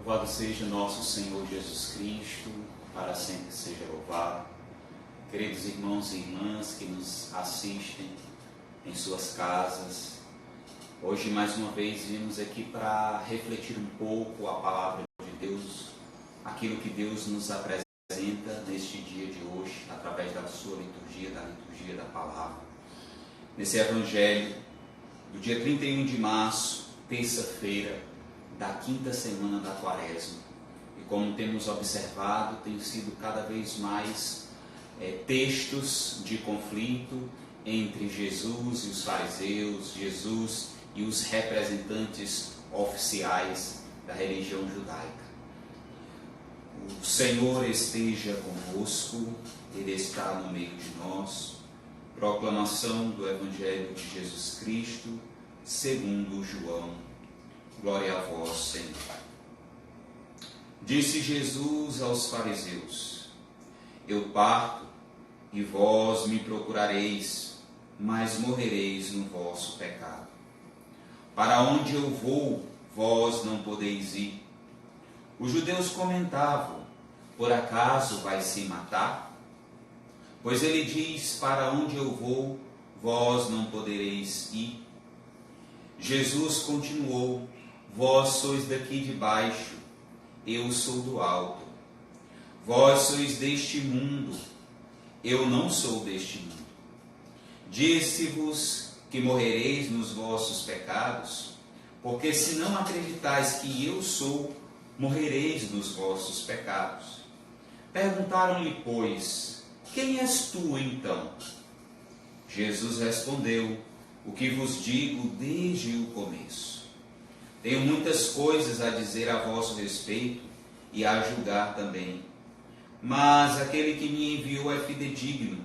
Louvado seja nosso Senhor Jesus Cristo, para sempre seja louvado. Queridos irmãos e irmãs que nos assistem em suas casas, hoje mais uma vez vimos aqui para refletir um pouco a palavra de Deus, aquilo que Deus nos apresenta neste dia de hoje, através da sua liturgia, da liturgia da palavra. Nesse Evangelho do dia 31 de março, terça-feira, da quinta semana da Quaresma. E como temos observado, tem sido cada vez mais textos de conflito entre Jesus e os fariseus, Jesus e os representantes oficiais da religião judaica. O Senhor esteja conosco, Ele está no meio de nós. Proclamação do Evangelho de Jesus Cristo, segundo João. Glória a vós, Senhor. Disse Jesus aos fariseus: Eu parto e vós me procurareis, mas morrereis no vosso pecado. Para onde eu vou, vós não podeis ir. Os judeus comentavam: Por acaso vai se matar? Pois ele diz: Para onde eu vou, vós não podereis ir. Jesus continuou: Vós sois daqui de baixo, eu sou do alto. Vós sois deste mundo, eu não sou deste mundo. Disse-vos que morrereis nos vossos pecados, porque se não acreditais que eu sou, morrereis nos vossos pecados. Perguntaram-lhe, pois, quem és tu então? Jesus respondeu: O que vos digo desde o começo. Tenho muitas coisas a dizer a vosso respeito e a julgar também. Mas aquele que me enviou é fidedigno,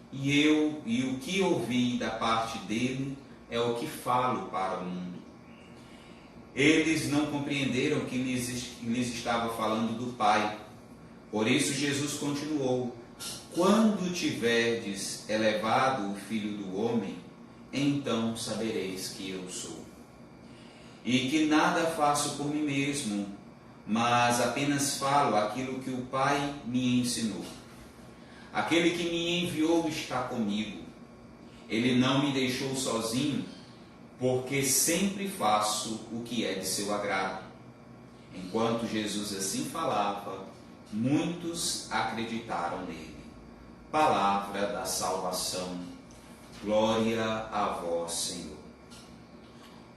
e o que ouvi da parte dele é o que falo para o mundo. Eles não compreenderam que lhes estava falando do Pai. Por isso Jesus continuou: Quando tiverdes elevado o Filho do Homem, então sabereis que eu sou. E que nada faço por mim mesmo, mas apenas falo aquilo que o Pai me ensinou. Aquele que me enviou está comigo. Ele não me deixou sozinho, porque sempre faço o que é de seu agrado. Enquanto Jesus assim falava, muitos acreditaram nele. Palavra da salvação. Glória a vós, Senhor.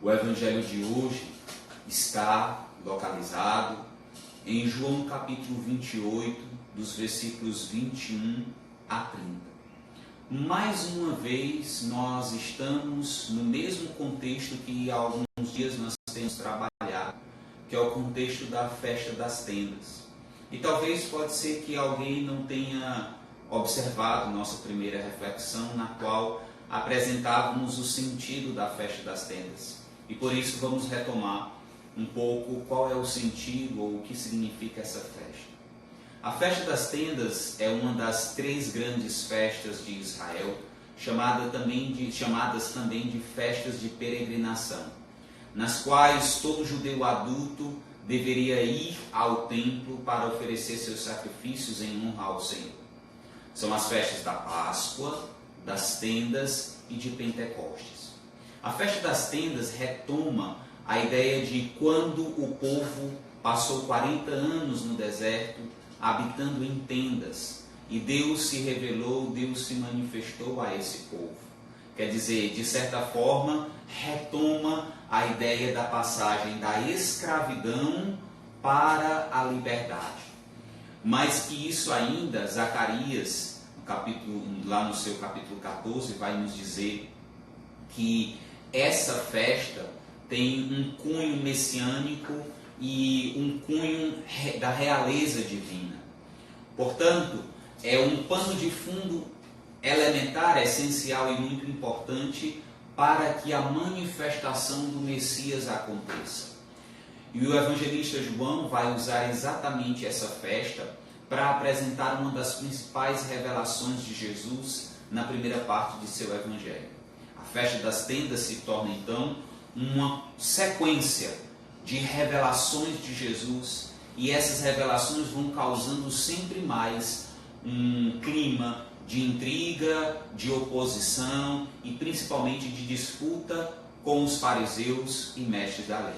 O Evangelho de hoje está localizado em João capítulo 28, dos versículos 21 a 30. Mais uma vez, nós estamos no mesmo contexto que há alguns dias nós temos trabalhado, que é o contexto da festa das tendas. E talvez pode ser que alguém não tenha observado nossa primeira reflexão, na qual apresentávamos o sentido da festa das tendas. E por isso vamos retomar um pouco qual é o sentido ou o que significa essa festa. A festa das tendas é uma das 3 grandes festas de Israel, chamadas também de festas de peregrinação, nas quais todo judeu adulto deveria ir ao templo para oferecer seus sacrifícios em honra ao Senhor. São as festas da Páscoa, das tendas e de Pentecostes. A festa das tendas retoma a ideia de quando o povo passou 40 anos no deserto, habitando em tendas, e Deus se revelou, Deus se manifestou a esse povo. Quer dizer, de certa forma, retoma a ideia da passagem da escravidão para a liberdade. Mais que isso ainda, Zacarias, lá no seu capítulo 14, vai nos dizer que essa festa tem um cunho messiânico e um cunho da realeza divina. Portanto, é um pano de fundo elementar, essencial e muito importante para que a manifestação do Messias aconteça. E o evangelista João vai usar exatamente essa festa para apresentar uma das principais revelações de Jesus na primeira parte de seu evangelho. A festa das tendas se torna então uma sequência de revelações de Jesus, e essas revelações vão causando sempre mais um clima de intriga, de oposição e principalmente de disputa com os fariseus e mestres da lei.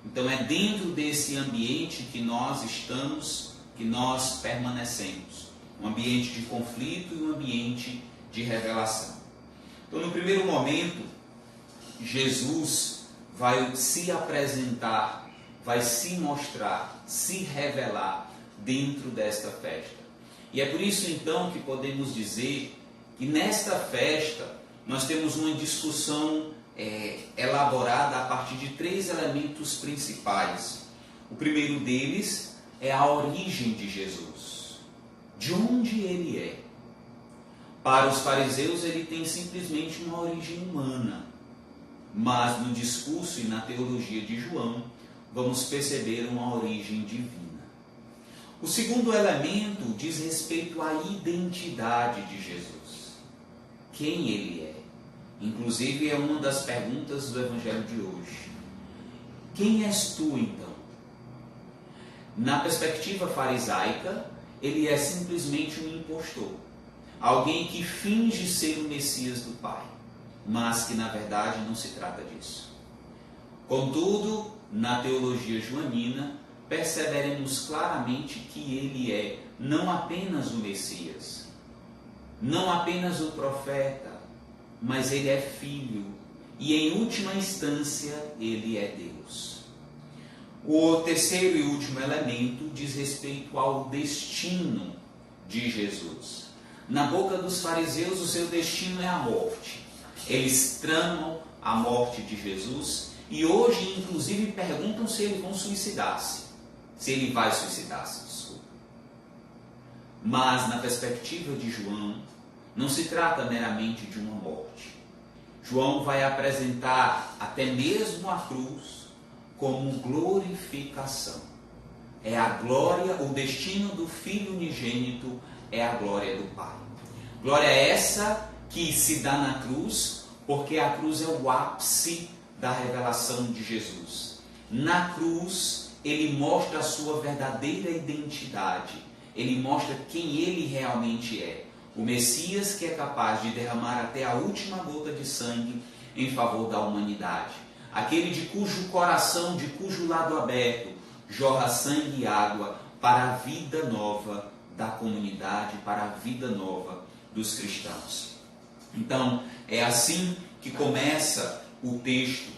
Então é dentro desse ambiente que nós estamos, que nós permanecemos. Um ambiente de conflito e um ambiente de revelação. Então no primeiro momento, Jesus vai se apresentar, vai se mostrar, se revelar dentro desta festa. E é por isso então que podemos dizer que nesta festa nós temos uma discussão elaborada a partir de 3 elementos principais. O primeiro deles é a origem de Jesus. De onde ele é? Para os fariseus ele tem simplesmente uma origem humana. Mas no discurso e na teologia de João, vamos perceber uma origem divina. O segundo elemento diz respeito à identidade de Jesus. Quem ele é? Inclusive é uma das perguntas do Evangelho de hoje. Quem és tu então? Na perspectiva farisaica, ele é simplesmente um impostor. Alguém que finge ser o Messias do Pai, mas que na verdade não se trata disso. Contudo, na teologia joanina, perceberemos claramente que ele é não apenas o Messias, não apenas o profeta, mas ele é filho e em última instância ele é Deus. O terceiro e último elemento diz respeito ao destino de Jesus. Na boca dos fariseus o seu destino é a morte. Eles tramam a morte de Jesus e hoje inclusive perguntam se ele vai suicidar-se. Se ele vai suicidar-se, desculpa. Mas na perspectiva de João, não se trata meramente de uma morte. João vai apresentar até mesmo a cruz como glorificação. É a glória, o destino do Filho unigênito é a glória do Pai. Glória essa que se dá na cruz, porque a cruz é o ápice da revelação de Jesus. Na cruz, ele mostra a sua verdadeira identidade. Ele mostra quem ele realmente é. O Messias que é capaz de derramar até a última gota de sangue em favor da humanidade. Aquele de cujo coração, de cujo lado aberto, jorra sangue e água para a vida nova da comunidade, para a vida nova dos cristãos. Então, é assim que começa o texto.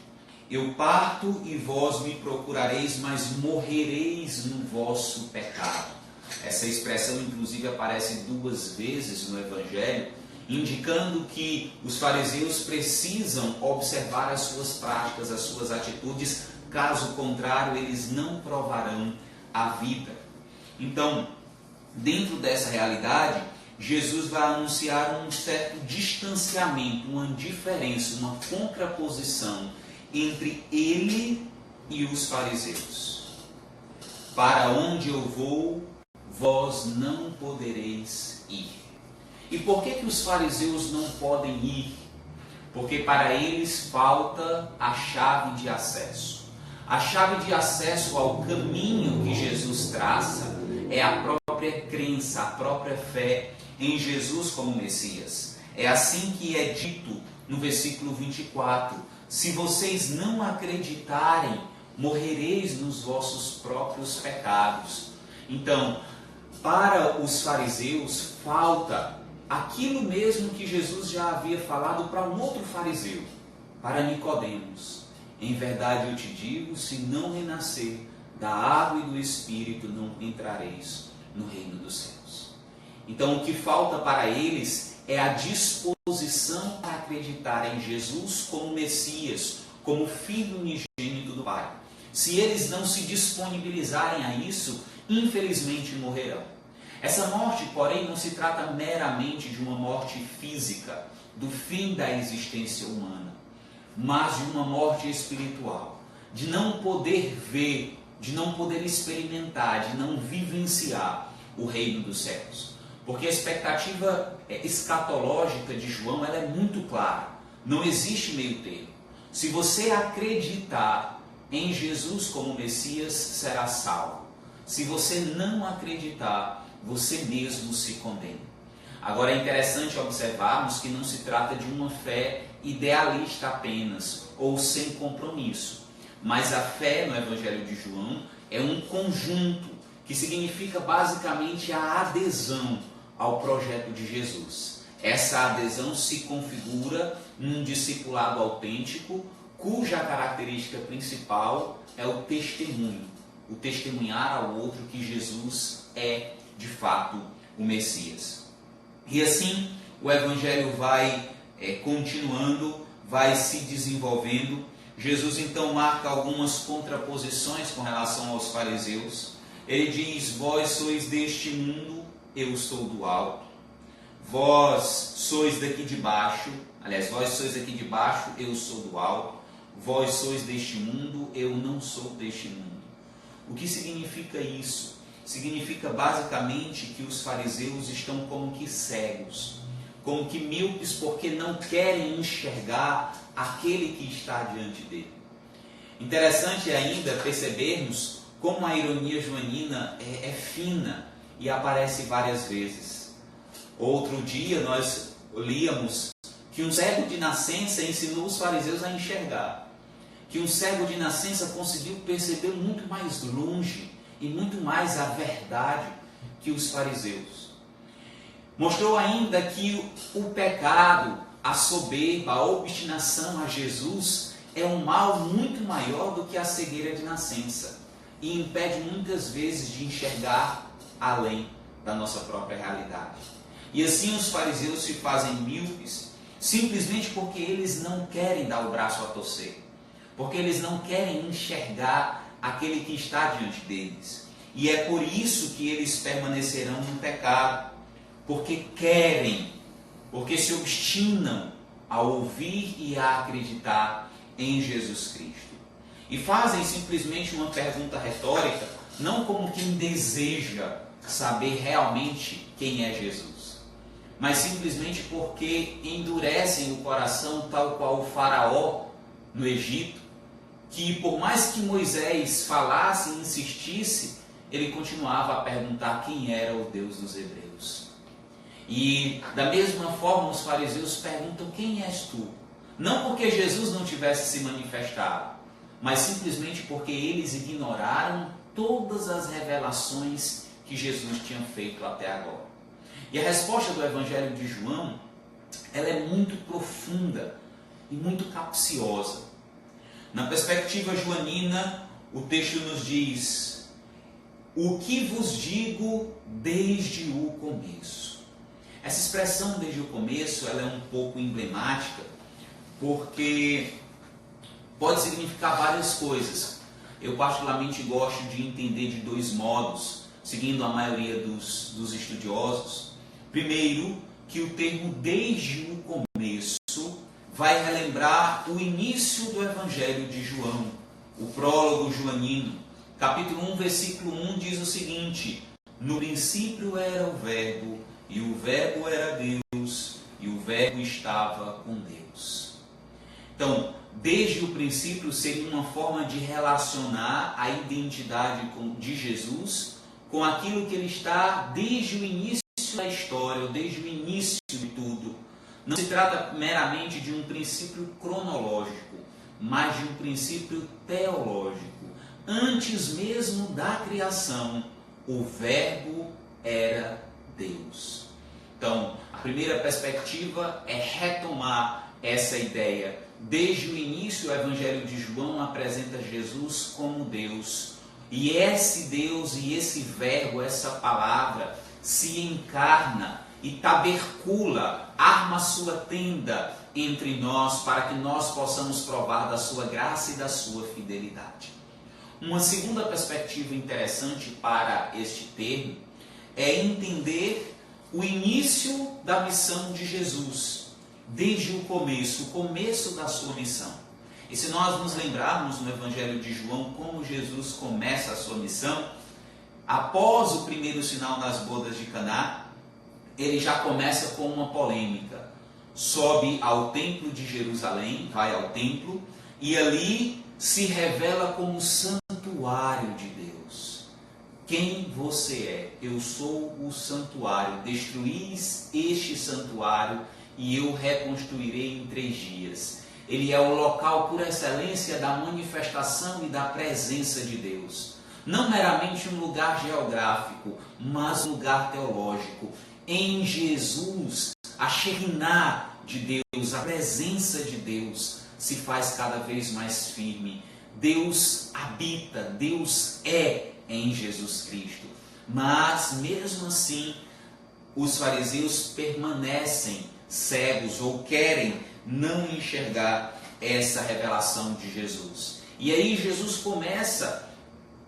Eu parto e vós me procurareis, mas morrereis no vosso pecado. Essa expressão, inclusive, aparece 2 vezes no Evangelho, indicando que os fariseus precisam observar as suas práticas, as suas atitudes, caso contrário, eles não provarão a vida. Então, dentro dessa realidade, Jesus vai anunciar um certo distanciamento, uma diferença, uma contraposição entre ele e os fariseus. Para onde eu vou, vós não podereis ir. E por que os fariseus não podem ir? Porque para eles falta a chave de acesso. A chave de acesso ao caminho que Jesus traça é a própria crença, a própria fé em Jesus como Messias. É assim que é dito no versículo 24: se vocês não acreditarem, morrereis nos vossos próprios pecados. Então, para os fariseus falta aquilo mesmo que Jesus já havia falado para um outro fariseu, para Nicodemos. Em verdade eu te digo, se não renascer da água e do Espírito, não entrareis no reino dos céus. Então o que falta para eles é a disposição para acreditar em Jesus como Messias, como Filho unigênito do Pai. Se eles não se disponibilizarem a isso, infelizmente morrerão. Essa morte, porém, não se trata meramente de uma morte física, do fim da existência humana, mas de uma morte espiritual, de não poder ver, de não poder experimentar, de não vivenciar o reino dos céus. Porque a expectativa escatológica de João ela é muito clara. Não existe meio termo. Se você acreditar, em Jesus como Messias, será salvo. Se você não acreditar, você mesmo se condena. Agora é interessante observarmos que não se trata de uma fé idealista apenas, ou sem compromisso. Mas a fé no Evangelho de João é um conjunto que significa basicamente a adesão ao projeto de Jesus. Essa adesão se configura num discipulado autêntico, cuja característica principal é o testemunho, o testemunhar ao outro que Jesus é, de fato, o Messias. E assim o Evangelho vai continuando, vai se desenvolvendo. Jesus então marca algumas contraposições com relação aos fariseus. Ele diz: vós sois deste mundo, eu sou do alto. Vós sois daqui de baixo, aliás, vós sois daqui de baixo, eu sou do alto. Vós sois deste mundo, eu não sou deste mundo. O que significa isso? Significa basicamente que os fariseus estão como que cegos, como que míopes, porque não querem enxergar aquele que está diante dele. Interessante ainda percebermos como a ironia joanina é fina e aparece várias vezes. Outro dia nós líamos que um cego de nascença ensinou os fariseus a enxergar, que um cego de nascença conseguiu perceber muito mais longe e muito mais a verdade que os fariseus. Mostrou ainda que o pecado, a soberba, a obstinação a Jesus é um mal muito maior do que a cegueira de nascença e impede muitas vezes de enxergar além da nossa própria realidade. E assim os fariseus se fazem míopes simplesmente porque eles não querem dar o braço a torcer, porque eles não querem enxergar aquele que está diante deles. E é por isso que eles permanecerão no pecado, porque querem, porque se obstinam a ouvir e a acreditar em Jesus Cristo. E fazem simplesmente uma pergunta retórica, não como quem deseja saber realmente quem é Jesus, mas simplesmente porque endurecem o coração tal qual o faraó no Egito, que por mais que Moisés falasse e insistisse, ele continuava a perguntar quem era o Deus dos hebreus. E da mesma forma os fariseus perguntam: quem és tu? Não porque Jesus não tivesse se manifestado, mas simplesmente porque eles ignoraram todas as revelações que Jesus tinha feito até agora. E a resposta do Evangelho de João, ela é muito profunda e muito capciosa. Na perspectiva joanina, o texto nos diz: o que vos digo desde o começo. Essa expressão desde o começo, ela é um pouco emblemática, porque pode significar várias coisas. Eu particularmente gosto de entender de dois modos, seguindo a maioria dos estudiosos. Primeiro, que o termo desde o começo vai relembrar o início do Evangelho de João, o prólogo joanino. Capítulo 1, versículo 1 diz o seguinte: no princípio era o Verbo, e o Verbo era Deus, e o Verbo estava com Deus. Então, desde o princípio seria uma forma de relacionar a identidade de Jesus com aquilo que ele está desde o início da história, ou desde o início de tudo. Não se trata meramente de um princípio cronológico, mas de um princípio teológico. Antes mesmo da criação, o Verbo era Deus. Então, a primeira perspectiva é retomar essa ideia. Desde o início, o Evangelho de João apresenta Jesus como Deus. E esse Deus e esse Verbo, essa palavra, se encarna e tabercula, arma sua tenda entre nós, para que nós possamos provar da sua graça e da sua fidelidade. Uma segunda perspectiva interessante para este termo é entender o início da missão de Jesus, desde o começo da sua missão. E se nós nos lembrarmos no Evangelho de João como Jesus começa a sua missão, após o primeiro sinal nas bodas de Caná, ele já começa com uma polêmica. Sobe ao templo de Jerusalém, vai ao templo, e ali se revela como santuário de Deus. Quem você é? Eu sou o santuário. Destruís este santuário e eu reconstruirei em 3 dias. Ele é o local por excelência da manifestação e da presença de Deus. Não meramente um lugar geográfico, mas um lugar teológico. Em Jesus, a Shekinah de Deus, a presença de Deus, se faz cada vez mais firme. Deus habita, Deus é em Jesus Cristo. Mas, mesmo assim, os fariseus permanecem cegos ou querem não enxergar essa revelação de Jesus. E aí Jesus começa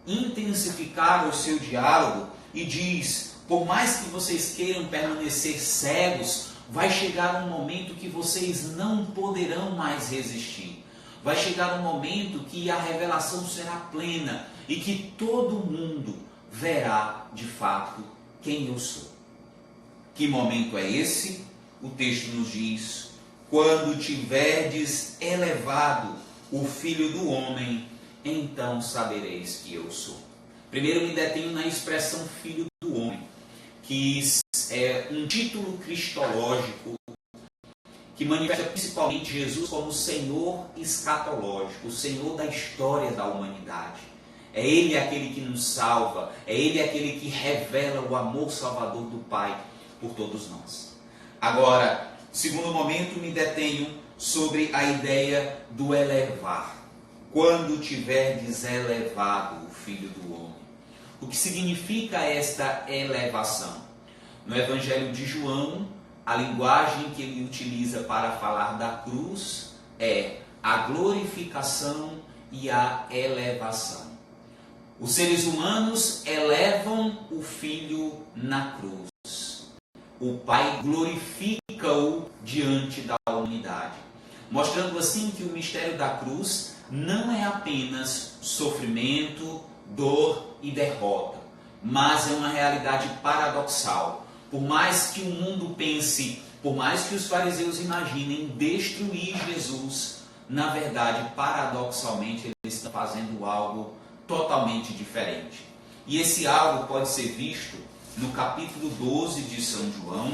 a intensificar o seu diálogo e diz: por mais que vocês queiram permanecer cegos, vai chegar um momento que vocês não poderão mais resistir. Vai chegar um momento que a revelação será plena e que todo mundo verá de fato quem eu sou. Que momento é esse? O texto nos diz: quando tiverdes elevado o Filho do Homem, então sabereis que eu sou. Primeiro me detenho na expressão Filho do Homem, que é um título cristológico que manifesta principalmente Jesus como Senhor escatológico, o Senhor da história da humanidade. É Ele aquele que nos salva, é Ele aquele que revela o amor salvador do Pai por todos nós. Agora, segundo momento, me detenho sobre a ideia do elevar. Quando tiverdes elevado o Filho do Homem. O que significa esta elevação? No Evangelho de João, a linguagem que ele utiliza para falar da cruz é a glorificação e a elevação. Os seres humanos elevam o Filho na cruz. O Pai glorifica-o diante da humanidade, mostrando assim que o mistério da cruz não é apenas sofrimento, dor e derrota, mas é uma realidade paradoxal. Por mais que o mundo pense, por mais que os fariseus imaginem destruir Jesus, na verdade, paradoxalmente, eles estão fazendo algo totalmente diferente. E esse algo pode ser visto no capítulo 12 de São João,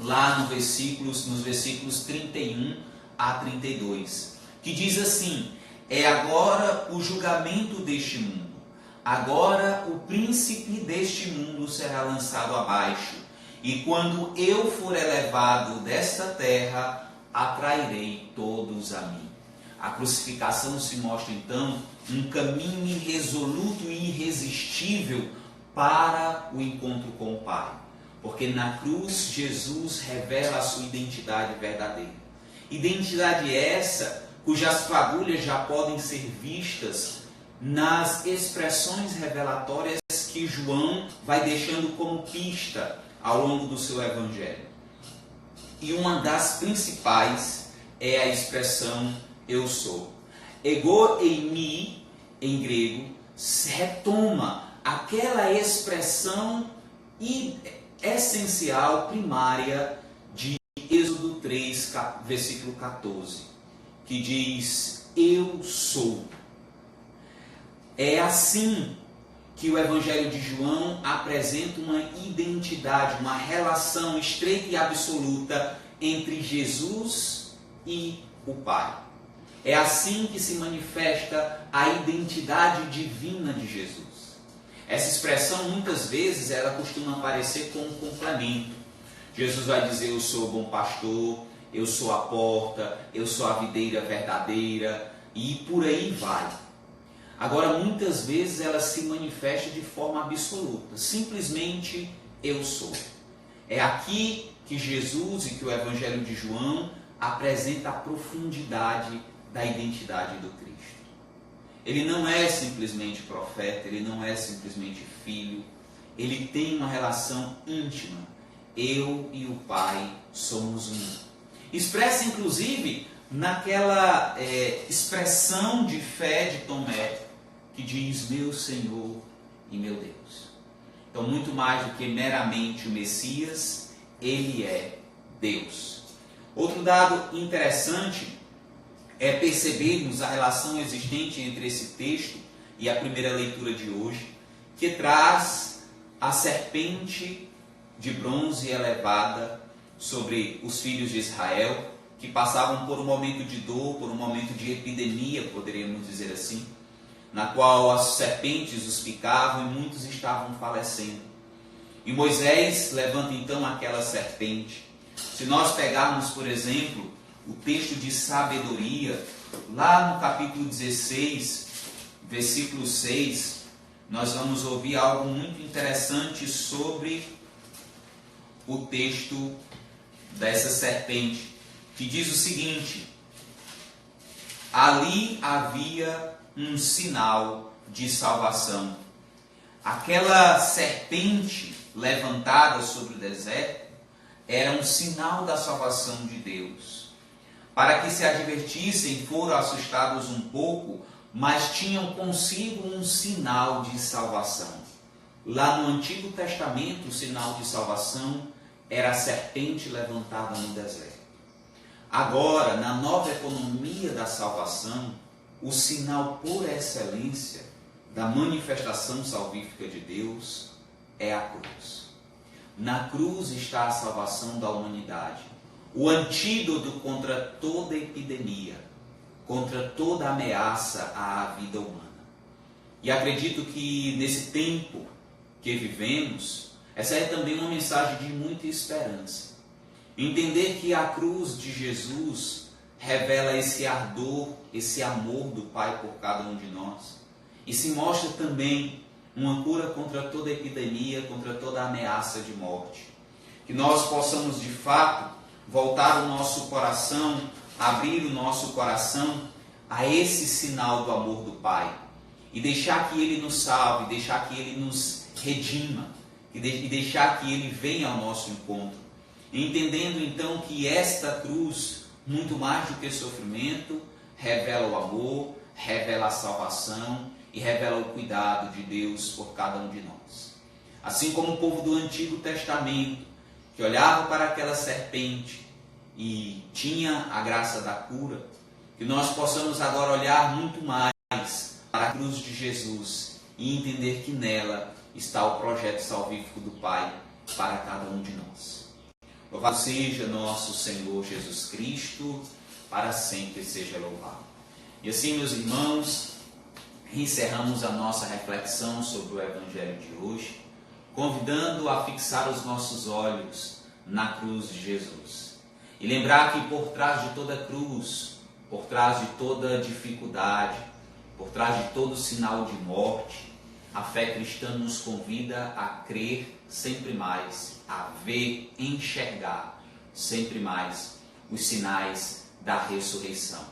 lá nos versículos 31 a 32, que diz assim: é agora o julgamento deste mundo. Agora o príncipe deste mundo será lançado abaixo. E quando eu for elevado desta terra, atrairei todos a mim. A crucificação se mostra então um caminho irresoluto e irresistível para o encontro com o Pai. Porque na cruz Jesus revela a sua identidade verdadeira. Identidade essa cujas fagulhas já podem ser vistas nas expressões revelatórias que João vai deixando como pista ao longo do seu evangelho. E uma das principais é a expressão eu sou. Ego eimi, em grego, retoma aquela expressão essencial, primária, de Êxodo 3, versículo 14, que diz: eu sou. É assim que o Evangelho de João apresenta uma identidade, uma relação estreita e absoluta entre Jesus e o Pai. É assim que se manifesta a identidade divina de Jesus. Essa expressão, muitas vezes, ela costuma aparecer como um complemento. Jesus vai dizer: eu sou o bom pastor, eu sou a porta, eu sou a videira verdadeira, e por aí vai. Agora, muitas vezes ela se manifesta de forma absoluta, simplesmente eu sou. É aqui que Jesus e que o Evangelho de João apresenta a profundidade da identidade do Cristo. Ele não é simplesmente profeta, ele não é simplesmente filho, ele tem uma relação íntima. Eu e o Pai somos um. Expressa inclusive naquela expressão de fé de Tomé, que diz: meu Senhor e meu Deus. Então, muito mais do que meramente o Messias, ele é Deus. Outro dado interessante é percebermos a relação existente entre esse texto e a primeira leitura de hoje, que traz a serpente de bronze elevada sobre os filhos de Israel, que passavam por um momento de dor, por um momento de epidemia, poderíamos dizer assim, na qual as serpentes os picavam e muitos estavam falecendo. E Moisés levanta então aquela serpente. Se nós pegarmos, por exemplo, o texto de sabedoria, lá no capítulo 16, versículo 6, nós vamos ouvir algo muito interessante sobre o texto dessa serpente, que diz o seguinte: ali havia um sinal de salvação. Aquela serpente levantada sobre o deserto era um sinal da salvação de Deus. Para que se advertissem, foram assustados um pouco, mas tinham consigo um sinal de salvação. Lá no Antigo Testamento, o sinal de salvação era a serpente levantada no deserto. Agora, na nova economia da salvação, o sinal por excelência da manifestação salvífica de Deus é a cruz. Na cruz está a salvação da humanidade, o antídoto contra toda epidemia, contra toda ameaça à vida humana. E acredito que nesse tempo que vivemos, essa é também uma mensagem de muita esperança. Entender que a cruz de Jesus revela esse ardor, esse amor do Pai por cada um de nós. E se mostra também uma cura contra toda epidemia, contra toda ameaça de morte. Que nós possamos de fato voltar o nosso coração, abrir o nosso coração a esse sinal do amor do Pai. E deixar que Ele nos salve, deixar que Ele nos redima, e deixar que Ele venha ao nosso encontro. Entendendo então que esta cruz, muito mais do que sofrimento, revela o amor, revela a salvação e revela o cuidado de Deus por cada um de nós. Assim como o povo do Antigo Testamento, que olhava para aquela serpente e tinha a graça da cura, que nós possamos agora olhar muito mais para a cruz de Jesus e entender que nela está o projeto salvífico do Pai para cada um de nós. Louvado seja nosso Senhor Jesus Cristo, para sempre seja louvado. E assim, meus irmãos, encerramos a nossa reflexão sobre o Evangelho de hoje, convidando a fixar os nossos olhos na cruz de Jesus. E lembrar que por trás de toda cruz, por trás de toda dificuldade, por trás de todo sinal de morte, a fé cristã nos convida a crer sempre mais, a ver, enxergar sempre mais os sinais da ressurreição.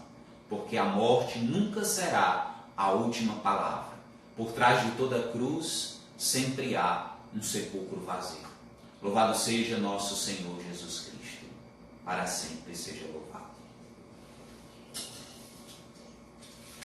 Porque a morte nunca será a última palavra. Por trás de toda cruz sempre há um sepulcro vazio. Louvado seja nosso Senhor Jesus Cristo. Para sempre seja louvado.